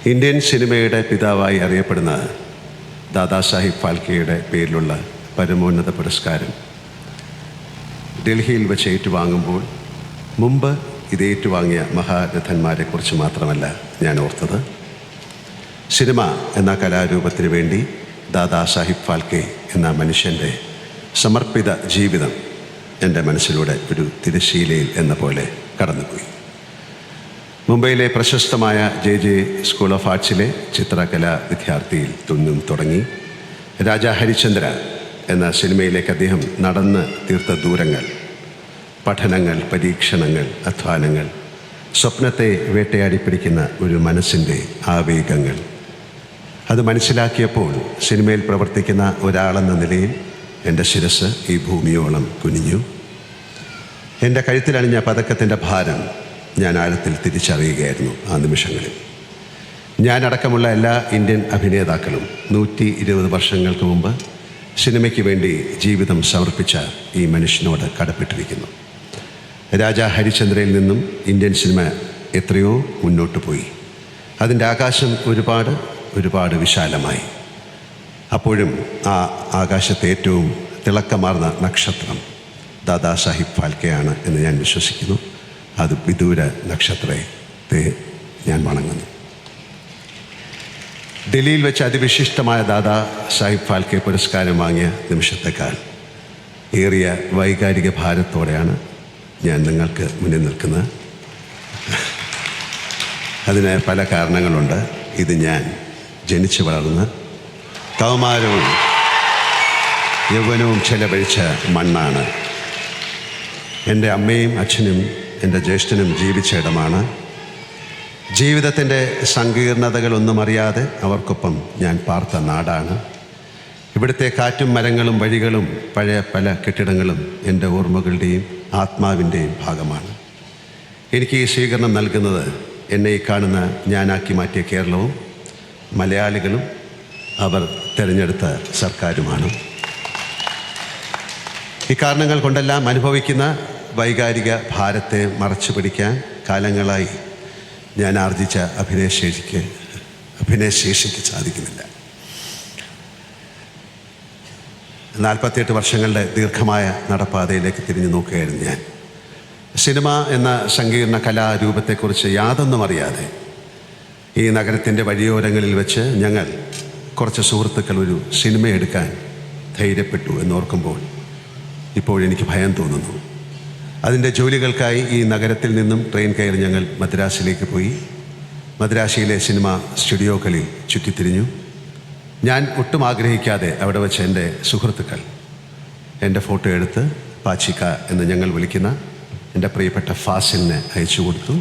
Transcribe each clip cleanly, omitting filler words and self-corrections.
Indian സിനിമയുടെ പിതാവായി അറിയപ്പെടുന്ന ദാദാസാഹിബ് ഫാൽക്കെയുടെ പേരിലുള്ള പരമോന്നത പുരസ്കാരം ഡൽഹിയിൽ വെച്ച് ഏറ്റുവാങ്ങുമ്പോൾ മുമ്പ് ഇത് ഏറ്റുവാങ്ങിയ മഹാരഥന്മാരെക്കുറിച്ച് മാത്രമല്ല ഞാൻ ഓർത്തത്. സിനിമ എന്ന കലാരൂപത്തിന് വേണ്ടി ദാദാസാഹിബ് ഫാൽക്കെ എന്ന മനുഷ്യൻ്റെ സമർപ്പിത ജീവിതം എൻ്റെ മനസ്സിലൂടെ ഒരു തിരശ്ശീലയിൽ എന്ന പോലെ കടന്നുപോയി. മുംബൈയിലെ പ്രശസ്തമായ JJ സ്കൂൾ ഓഫ് ആർട്സിലെ ചിത്രകലാ വിദ്യാർത്ഥിയിൽ നിന്നും തുടങ്ങി രാജാ ഹരിചന്ദ്ര എന്ന സിനിമയിലേക്ക് അദ്ദേഹം നടന്ന് തീർത്ത ദൂരങ്ങൾ, പഠനങ്ങൾ, പരീക്ഷണങ്ങൾ, അധ്വാനങ്ങൾ, സ്വപ്നത്തെ വേട്ടയാടിപ്പിടിക്കുന്ന ഒരു മനസ്സിൻ്റെ ആവേഗങ്ങൾ, അത് മനസ്സിലാക്കിയപ്പോൾ സിനിമയിൽ പ്രവർത്തിക്കുന്ന ഒരാളെന്ന നിലയിൽ എൻ്റെ ശിരസ് ഈ ഭൂമിയോളം കുനിഞ്ഞു. എൻ്റെ കഴുത്തിലണിഞ്ഞ പതക്കത്തിൻ്റെ ഭാരം ഞാൻ ആഴത്തിൽ തിരിച്ചറിയുകയായിരുന്നു ആ നിമിഷങ്ങളിൽ. ഞാനടക്കമുള്ള എല്ലാ ഇന്ത്യൻ അഭിനേതാക്കളും 120 വർഷങ്ങൾക്ക് മുമ്പ് സിനിമയ്ക്ക് വേണ്ടി ജീവിതം സമർപ്പിച്ച ഈ മനുഷ്യനോട് കടപ്പെട്ടിരിക്കുന്നു. രാജാ ഹരിചന്ദ്രയിൽ നിന്നും ഇന്ത്യൻ സിനിമ എത്രയോ മുന്നോട്ട് പോയി. അതിൻ്റെ ആകാശം ഒരുപാട് വിശാലമായി. അപ്പോഴും ആ ആകാശത്തെ ഏറ്റവും തിളക്കമാർന്ന നക്ഷത്രം ദാദാസാഹിബ് ഫാൽക്കെയാണ് എന്ന് ഞാൻ വിശ്വസിക്കുന്നു. അത് വിദൂര നക്ഷത്രത്തെ ഞാൻ വണങ്ങുന്നു. ഡൽഹിയിൽ വെച്ച് അതിവിശിഷ്ടമായ ദാദാസാഹിബ് ഫാൽക്കെ പുരസ്കാരം വാങ്ങിയ നിമിഷത്തേക്കാൾ ഏറിയ വൈകാരിക ഭാരത്തോടെയാണ് ഞാൻ നിങ്ങൾക്ക് മുന്നിൽ നിൽക്കുന്നത്. അതിന് പല കാരണങ്ങളുണ്ട്. ഇത് ഞാൻ ജനിച്ചു വളർന്ന് കൗമാരവും യൗവനവും ചെലവഴിച്ച മണ്ണാണ്. എൻ്റെ അമ്മയും അച്ഛനും എൻ്റെ ജ്യേഷ്ഠനും ജീവിച്ച ഇടമാണ്. ജീവിതത്തിൻ്റെ സങ്കീർണതകളൊന്നും അറിയാതെ അവർക്കൊപ്പം ഞാൻ പാർത്ത നാടാണ്. ഇവിടുത്തെ കാറ്റും മരങ്ങളും വഴികളും പഴയ പല കെട്ടിടങ്ങളും എൻ്റെ ഓർമ്മകളുടെയും ആത്മാവിൻ്റെയും ഭാഗമാണ്. എനിക്ക് ഈ സ്വീകരണം നൽകുന്നത് എന്നെ ഈ കാണുന്ന ഞാനാക്കി മാറ്റിയ കേരളവും മലയാളികളും അവർ തിരഞ്ഞെടുത്ത സർക്കാരുമാണ്. ഈ കാരണങ്ങൾ കൊണ്ടെല്ലാം അനുഭവിക്കുന്ന വൈകാരിക ഭാരത്തെ മറച്ചു പിടിക്കാൻ കാലങ്ങളായി ഞാൻ ആർജിച്ച അഭിനയശേഷിക്ക് സാധിക്കുന്നില്ല. 48 വർഷങ്ങളുടെ ദീർഘമായ നടപ്പാതയിലേക്ക് തിരിഞ്ഞു നോക്കുകയായിരുന്നു ഞാൻ. സിനിമ എന്ന സങ്കീർണ കലാരൂപത്തെക്കുറിച്ച് യാതൊന്നും അറിയാതെ ഈ നഗരത്തിൻ്റെ വഴിയോരങ്ങളിൽ വെച്ച് ഞങ്ങൾ കുറച്ച് സുഹൃത്തുക്കൾ ഒരു സിനിമ എടുക്കാൻ ധൈര്യപ്പെട്ടു എന്നോർക്കുമ്പോൾ ഇപ്പോഴെനിക്ക് ഭയം തോന്നുന്നു. അതിൻ്റെ ജോലികൾക്കായി ഈ നഗരത്തിൽ നിന്നും ട്രെയിൻ കയറി ഞങ്ങൾ മദ്രാസിലേക്ക് പോയി. മദ്രാസിയിലെ സിനിമ സ്റ്റുഡിയോകളിൽ ചുറ്റിത്തിരിഞ്ഞു. ഞാൻ ഒട്ടും ആഗ്രഹിക്കാതെ അവിടെ വെച്ച് എൻ്റെ സുഹൃത്തുക്കൾ എൻ്റെ ഫോട്ടോ എടുത്ത് പാച്ചിക്ക എന്ന് ഞങ്ങൾ വിളിക്കുന്ന എൻ്റെ പ്രിയപ്പെട്ട ഫാസിലിനെ അയച്ചു കൊടുത്തു.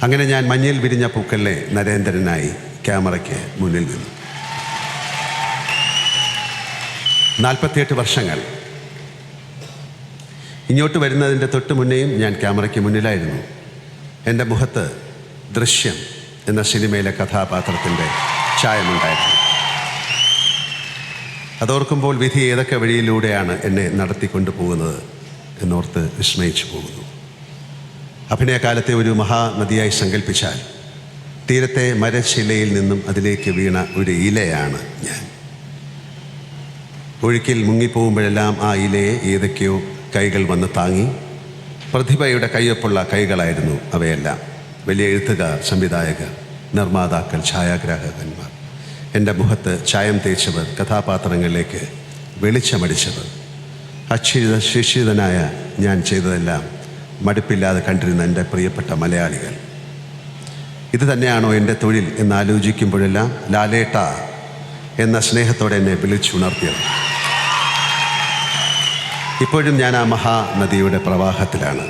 അങ്ങനെ ഞാൻ മഞ്ഞിൽ വിരിഞ്ഞ പൂക്കളിലെ നരേന്ദ്രനായി ക്യാമറയ്ക്ക് മുന്നിൽ നിന്നു. 48 വർഷങ്ങൾ. ഇങ്ങോട്ട് വരുന്നതിൻ്റെ തൊട്ട് മുന്നേയും ഞാൻ ക്യാമറയ്ക്ക് മുന്നിലായിരുന്നു. എൻ്റെ മുഖത്ത് ദൃശ്യം എന്ന സിനിമയിലെ കഥാപാത്രത്തിൻ്റെ ചായമുണ്ടായിരുന്നു. അതോർക്കുമ്പോൾ വിധി ഏതൊക്കെ വഴിയിലൂടെയാണ് എന്നെ നടത്തിക്കൊണ്ടു പോകുന്നത് എന്നോർത്ത് വിസ്മയിച്ചു പോകുന്നു. അഭിനയകാലത്തെ ഒരു മഹാനദിയായി സങ്കല്പിച്ചാൽ തീരത്തെ മരശിലയിൽ നിന്നും അതിലേക്ക് വീണ ഒരു ഇലയാണ് ഞാൻ. ഒഴുക്കിൽ മുങ്ങിപ്പോകുമ്പോഴെല്ലാം ആ ഇലയെ ഏതൊക്കെയോ കൈകൾ വന്ന് താങ്ങി. പ്രതിഭയുടെ കയ്യൊപ്പുള്ള കൈകളായിരുന്നു അവയെല്ലാം. വലിയ എഴുത്തുകാർ, സംവിധായകർ, നിർമ്മാതാക്കൾ, ഛായാഗ്രാഹകന്മാർ, എൻ്റെ മുഖത്ത് ചായം തേച്ചവർ, കഥാപാത്രങ്ങളിലേക്ക് വെളിച്ചമടിച്ചവർ. ശിക്ഷിതനായ ഞാൻ ചെയ്തതെല്ലാം മടുപ്പില്ലാതെ കണ്ടിരുന്ന എൻ്റെ പ്രിയപ്പെട്ട മലയാളികൾ. ഇത് തന്നെയാണോ എൻ്റെ തൊഴിൽ എന്നാലോചിക്കുമ്പോഴെല്ലാം ലാലേട്ട എന്ന സ്നേഹത്തോടെ എന്നെ വിളിച്ചുണർത്തിയത്. ഇപ്പോഴും ഞാൻ ആ മഹാനദിയുടെ പ്രവാഹത്തിലാണ്.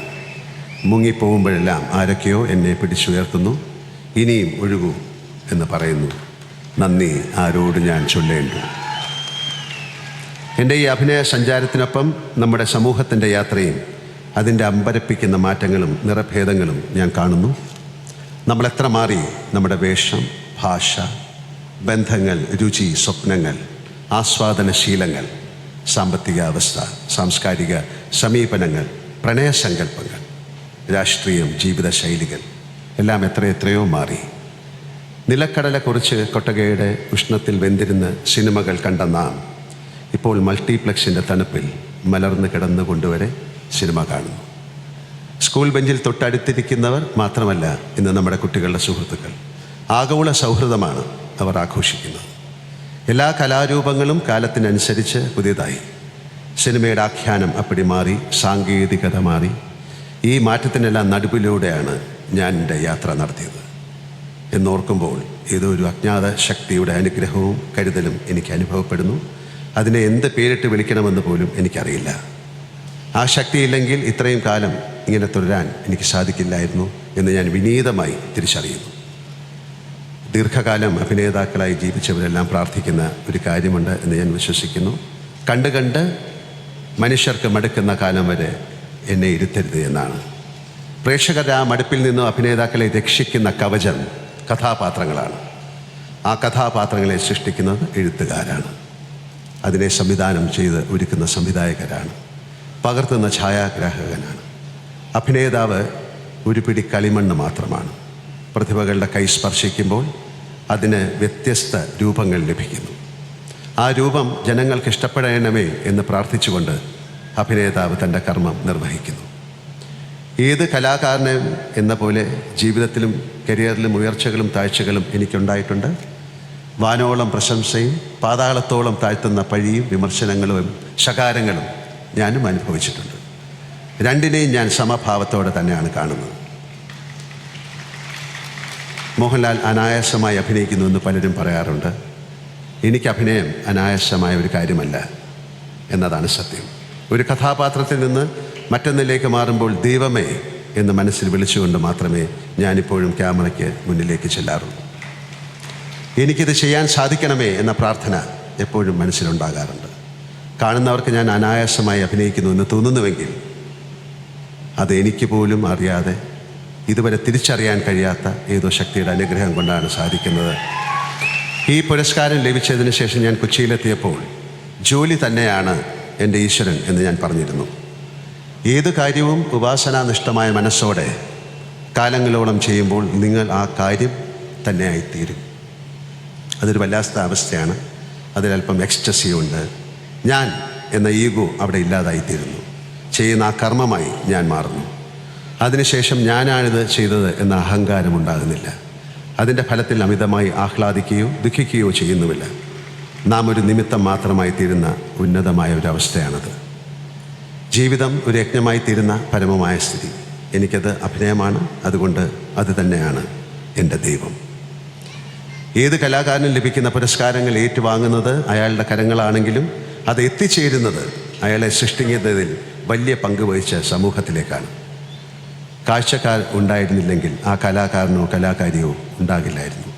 മുങ്ങിപ്പോകുമ്പോഴെല്ലാം ആരൊക്കെയോ എന്നെ പിടിച്ചുയർത്തുന്നു. ഇനിയും ഒഴുകൂ എന്ന് പറയുന്നു. നന്ദി ആരോട് ഞാൻ ചൊല്ലേണ്ടു. എൻ്റെ ഈ അഭിനയ സഞ്ചാരത്തിനൊപ്പം നമ്മുടെ സമൂഹത്തിൻ്റെ യാത്രയും അതിൻ്റെ അമ്പരപ്പിക്കുന്ന മാറ്റങ്ങളും നിറഭേദങ്ങളും ഞാൻ കാണുന്നു. നമ്മളെത്ര മാറി നമ്മുടെ വേഷം, ഭാഷ, ബന്ധങ്ങൾ, രുചി, സ്വപ്നങ്ങൾ, ആസ്വാദനശീലങ്ങൾ, സാമ്പത്തിക അവസ്ഥ, സാംസ്കാരിക സമീപനങ്ങൾ, പ്രണയസങ്കല്പങ്ങൾ, രാഷ്ട്രീയം, ജീവിതശൈലികൾ എല്ലാം എത്രയോ മാറി. നിലക്കടല കുറിച്ച് കൊട്ടകയുടെ ഉഷ്ണത്തിൽ വെന്തിരുന്ന് സിനിമകൾ കണ്ട നാം ഇപ്പോൾ മൾട്ടിപ്ലക്സിൻ്റെ തണുപ്പിൽ മലർന്ന് കിടന്നുകൊണ്ടുവരെ സിനിമ കാണുന്നു. സ്കൂൾ ബെഞ്ചിൽ തൊട്ടടുത്തിരിക്കുന്നവർ മാത്രമല്ല ഇന്ന് നമ്മുടെ കുട്ടികളുടെ സുഹൃത്തുക്കൾ. ആഗോള സൗഹൃദമാണ് അവർ ആഘോഷിക്കുന്നത്. എല്ലാ കലാരൂപങ്ങളും കാലത്തിനനുസരിച്ച് പുതിയതായി. സിനിമയുടെ ആഖ്യാനം അപ്പടി മാറി, സാങ്കേതികത മാറി. ഈ മാറ്റത്തിനെല്ലാം നടുവിലൂടെയാണ് ഞാൻ എൻ്റെ യാത്ര നടത്തിയത് എന്നോർക്കുമ്പോൾ ഏതോ ഒരു അജ്ഞാത ശക്തിയുടെ അനുഗ്രഹവും കരുതലും എനിക്ക് അനുഭവപ്പെടുന്നു. അതിനെ എന്ത് പേരിട്ട് വിളിക്കണമെന്ന് പോലും എനിക്കറിയില്ല. ആ ശക്തിയില്ലെങ്കിൽ ഇത്രയും കാലം ഇങ്ങനെ തുടരാൻ എനിക്ക് സാധിക്കില്ലായിരുന്നു എന്ന് ഞാൻ വിനീതമായി തിരിച്ചറിയുന്നു. ദീർഘകാലം അഭിനേതാക്കളായി ജീവിച്ചവരെല്ലാം പ്രാർത്ഥിക്കുന്ന ഒരു കാര്യമുണ്ട് എന്ന് ഞാൻ വിശ്വസിക്കുന്നു. കണ്ട് മനുഷ്യർക്ക് മടുക്കുന്ന കാലം വരെ എന്നെ ഇരുത്തരുത് എന്നാണ്. പ്രേക്ഷകരുടെ ആ മടുപ്പിൽ നിന്നും അഭിനേതാക്കളെ രക്ഷിക്കുന്ന കവചം കഥാപാത്രങ്ങളാണ്. ആ കഥാപാത്രങ്ങളെ സൃഷ്ടിക്കുന്നത് എഴുത്തുകാരാണ്. അതിനെ സംവിധാനം ചെയ്ത് ഒരുക്കുന്ന സംവിധായകരാണ്. പകർത്തുന്ന ഛായാഗ്രാഹകനാണ്. അഭിനേതാവ് ഒരു പിടി കളിമണ്ണ് മാത്രമാണ്. പ്രതിഭകളുടെ കൈ സ്പർശിക്കുമ്പോൾ അതിന് വ്യത്യസ്ത രൂപങ്ങൾ ലഭിക്കുന്നു. ആ രൂപം ജനങ്ങൾക്ക് ഇഷ്ടപ്പെടണമേ എന്ന് പ്രാർത്ഥിച്ചുകൊണ്ട് അഭിനേതാവ് തൻ്റെ കർമ്മം നിർവഹിക്കുന്നു. ഏത് കലാകാരനും എന്ന പോലെ ജീവിതത്തിലും കരിയറിലും ഉയർച്ചകളും താഴ്ചകളും എനിക്കുണ്ടായിട്ടുണ്ട്. വാനോളം പ്രശംസയും പാതാളത്തോളം താഴ്ത്തുന്ന പഴിയും വിമർശനങ്ങളും ശകാരങ്ങളും ഞാനും അനുഭവിച്ചിട്ടുണ്ട്. രണ്ടിനെയും ഞാൻ സമഭാവത്തോടെ തന്നെയാണ് കാണുന്നത്. മോഹൻലാൽ അനായാസമായി അഭിനയിക്കുന്നു എന്ന് പലരും പറയാറുണ്ട്. എനിക്ക് അഭിനയം അനായാസമായ ഒരു കാര്യമല്ല എന്നതാണ് സത്യം. ഒരു കഥാപാത്രത്തിൽ നിന്ന് മറ്റൊന്നിലേക്ക് മാറുമ്പോൾ ദൈവമേ എന്ന് മനസ്സിൽ വിളിച്ചുകൊണ്ട് മാത്രമേ ഞാനിപ്പോഴും ക്യാമറയ്ക്ക് മുന്നിലേക്ക് ചെല്ലാറുള്ളൂ. എനിക്കിത് ചെയ്യാൻ സാധിക്കണമേ എന്ന പ്രാർത്ഥന എപ്പോഴും മനസ്സിലുണ്ടാകാറുണ്ട്. കാണുന്നവർക്ക് ഞാൻ അനായാസമായി അഭിനയിക്കുന്നു എന്ന് തോന്നുന്നുവെങ്കിൽ അത് എനിക്ക് പോലും അറിയാതെ ഇതുവരെ തിരിച്ചറിയാൻ കഴിയാത്ത ഏതോ ശക്തിയുടെ അനുഗ്രഹം കൊണ്ടാണ് സാധിക്കുന്നത്. ഈ പുരസ്കാരം ലഭിച്ചതിന് ശേഷം ഞാൻ കൊച്ചിയിലെത്തിയപ്പോൾ ജോലി തന്നെയാണ് എൻ്റെ ഈശ്വരൻ എന്ന് ഞാൻ പറഞ്ഞിരുന്നു. ഏത് കാര്യവും ഉപാസനാനിഷ്ഠമായ മനസ്സോടെ കാലങ്ങളോളം ചെയ്യുമ്പോൾ നിങ്ങൾ ആ കാര്യം തന്നെയായിത്തീരും. അതൊരു വല്ലാത്ത അവസ്ഥയാണ്. അതിലല്പം എക്സ്റ്റസി ഉണ്ട്. ഞാൻ എന്ന ഈഗോ അവിടെ ഇല്ലാതായിത്തീരുന്നു. ചെയ്യുന്ന ആ കർമ്മമായി ഞാൻ മാറുന്നു. അതിനുശേഷം ഞാനാണിത് ചെയ്തത് എന്ന അഹങ്കാരം ഉണ്ടാകുന്നില്ല. അതിൻ്റെ ഫലത്തിൽ അമിതമായി ആഹ്ലാദിക്കുകയോ ദുഃഖിക്കുകയോ ചെയ്യുന്നുമില്ല. നാം ഒരു നിമിത്തം മാത്രമായി തീരുന്ന ഉന്നതമായ ഒരവസ്ഥയാണത്. ജീവിതം ഒരു യജ്ഞമായി തീരുന്ന പരമമായ സ്ഥിതി. എനിക്കത് അഭിനയമാണ്. അതുകൊണ്ട് അത് തന്നെയാണ് എൻ്റെ ദൈവം. ഏത് കലാകാരനും ലഭിക്കുന്ന പുരസ്കാരങ്ങൾ ഏറ്റുവാങ്ങുന്നത് അയാളുടെ കരങ്ങളാണെങ്കിലും അത് എത്തിച്ചേരുന്നത് അയാളെ സൃഷ്ടിക്കുന്നതിൽ വലിയ പങ്ക് വഹിച്ച സമൂഹത്തിലേക്കാണ്. കാഴ്ചക്കാർ ഉണ്ടായിരുന്നില്ലെങ്കിൽ ആ കലാകാരനോ കലാകാരിയോ ഉണ്ടാകില്ലായിരുന്നു.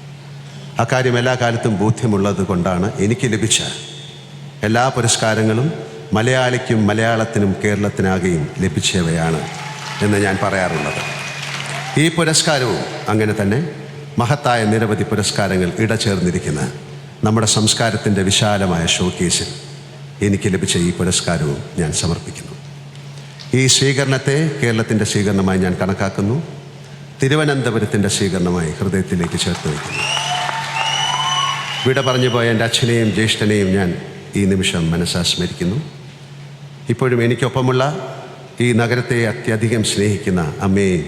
അക്കാര്യം എല്ലാ കാലത്തും ബോധ്യമുള്ളത് കൊണ്ടാണ് എനിക്ക് ലഭിച്ച എല്ലാ പുരസ്കാരങ്ങളും മലയാളിക്കും മലയാളത്തിനും കേരളത്തിനാകെയും ലഭിച്ചവയാണ് എന്ന് ഞാൻ പറയാറുള്ളത്. ഈ പുരസ്കാരവും അങ്ങനെ തന്നെ. മഹത്തായ നിരവധി പുരസ്കാരങ്ങൾ ഇടചേർന്നിരിക്കുന്ന നമ്മുടെ സംസ്കാരത്തിൻ്റെ വിശാലമായ ഷോക്കേസിൽ എനിക്ക് ലഭിച്ച ഈ പുരസ്കാരവും ഞാൻ സമർപ്പിക്കുന്നു. ഈ സ്വീകരണത്തെ കേരളത്തിൻ്റെ സ്വീകരണമായി ഞാൻ കണക്കാക്കുന്നു. തിരുവനന്തപുരത്തിൻ്റെ സ്വീകരണമായി ഹൃദയത്തിലേക്ക് ചേർത്ത് വയ്ക്കുന്നു. വിട പറഞ്ഞു പോയ എൻ്റെ അച്ഛനെയും ജ്യേഷ്ഠനെയും ഞാൻ ഈ നിമിഷം മനസ്സാ സ്മരിക്കുന്നു. ഇപ്പോഴും എനിക്കൊപ്പമുള്ള ഈ നഗരത്തെ അത്യധികം സ്നേഹിക്കുന്ന അമ്മയെയും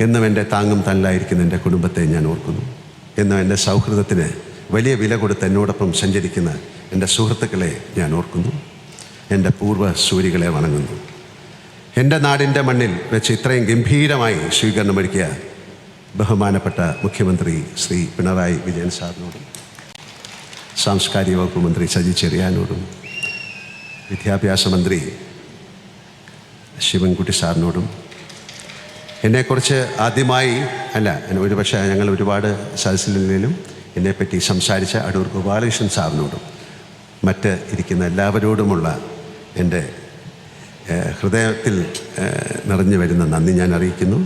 എന്നും എൻ്റെ താങ്ങും തണലായിരിക്കുന്ന എൻ്റെ കുടുംബത്തെ ഞാൻ ഓർക്കുന്നു. എന്നും എൻ്റെ സൗഹൃദത്തിന് വലിയ വില കൊടുത്ത് എന്നോടൊപ്പം സഞ്ചരിക്കുന്ന എൻ്റെ സുഹൃത്തുക്കളെ ഞാൻ ഓർക്കുന്നു. എൻ്റെ പൂർവ്വ സൂരികളെ വണങ്ങുന്നു. എൻ്റെ നാടിൻ്റെ മണ്ണിൽ വെച്ച് ഇത്രയും ഗംഭീരമായി സ്വീകരണമൊരുക്കിയ ബഹുമാനപ്പെട്ട മുഖ്യമന്ത്രി ശ്രീ പിണറായി വിജയൻ സാറിനോടും സാംസ്കാരിക വകുപ്പ് മന്ത്രി സജി ചെറിയാനോടും വിദ്യാഭ്യാസ മന്ത്രി ശിവൻകുട്ടി സാറിനോടും എന്നെക്കുറിച്ച് ആദ്യമായി ഒരുപക്ഷെ ഞങ്ങൾ ഒരുപാട് സദസ്സിലും എന്നെപ്പറ്റി സംസാരിച്ച അടൂർ ഗോപാലകൃഷ്ണൻ സാറിനോടും മറ്റ് ഇരിക്കുന്ന എല്ലാവരോടുമുള്ള എൻ്റെ ഹൃദയത്തിൽ നിറഞ്ഞു വരുന്ന നന്ദി ഞാൻ അറിയിക്കുന്നു.